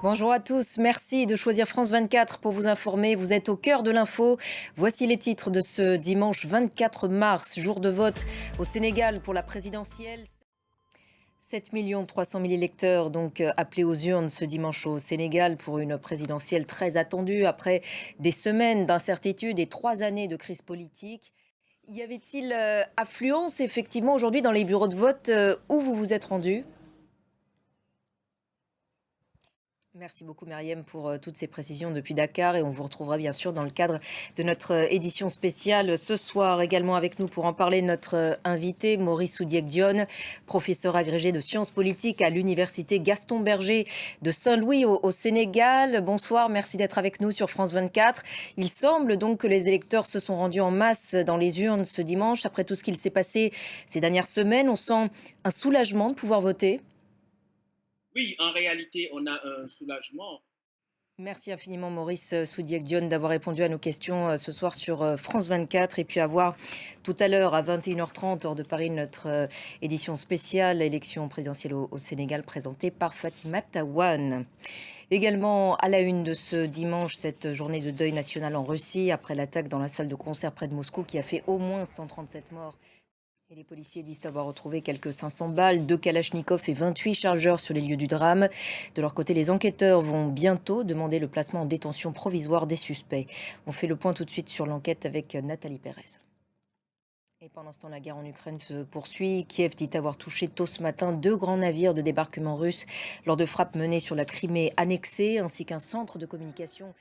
Bonjour à tous, merci de choisir France 24 pour vous informer. Vous êtes au cœur de l'info. Voici les titres de ce dimanche 24 mars, jour de vote au Sénégal pour la présidentielle. 7 300 000 électeurs appelés aux urnes ce dimanche au Sénégal pour une présidentielle très attendue après des semaines d'incertitude et 3 années de crise politique. Y avait-il affluence effectivement aujourd'hui dans les bureaux de vote où vous vous êtes rendu? Merci beaucoup Myriam pour toutes ces précisions depuis Dakar et on vous retrouvera bien sûr dans le cadre de notre édition spéciale ce soir. Également avec nous pour en parler notre invité Maurice Soudiek-Dione, professeur agrégé de sciences politiques à l'université Gaston Berger de Saint-Louis au Sénégal. Bonsoir, merci d'être avec nous sur France 24. Il semble donc que les électeurs se sont rendus en masse dans les urnes ce dimanche. Après tout ce qu'il s'est passé ces dernières semaines, on sent un soulagement de pouvoir voter. Oui, en réalité, on a un soulagement. Merci infiniment Maurice Soudiek-Dione d'avoir répondu à nos questions ce soir sur France 24 et puis à voir tout à l'heure à 21h30 hors de Paris notre édition spéciale élection présidentielle au Sénégal présentée par Fatima Tawane. Également à la une de ce dimanche, cette journée de deuil national en Russie après l'attaque dans la salle de concert près de Moscou qui a fait au moins 137 morts. Et les policiers disent avoir retrouvé quelques 500 balles, 2 kalachnikovs et 28 chargeurs sur les lieux du drame. De leur côté, les enquêteurs vont bientôt demander le placement en détention provisoire des suspects. On fait le point tout de suite sur l'enquête avec Nathalie Pérez. Et pendant ce temps, la guerre en Ukraine se poursuit. Kiev dit avoir touché tôt ce matin 2 grands navires de débarquement russes lors de frappes menées sur la Crimée annexée, ainsi qu'un centre de communication.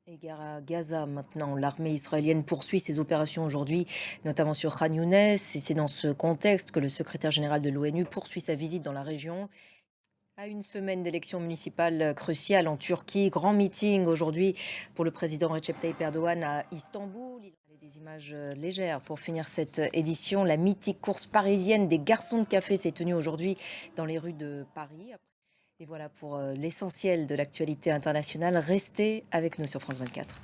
Et guerre à Gaza maintenant. L'armée israélienne poursuit ses opérations aujourd'hui, notamment sur Khan Younes. Et c'est dans ce contexte que le secrétaire général de l'ONU poursuit sa visite dans la région. À une semaine d'élections municipales cruciales en Turquie, grand meeting aujourd'hui pour le président Recep Tayyip Erdogan à Istanbul. Il y avait des images légères pour finir cette édition. La mythique course parisienne des garçons de café s'est tenue aujourd'hui dans les rues de Paris. Et voilà pour l'essentiel de l'actualité internationale. Restez avec nous sur France 24.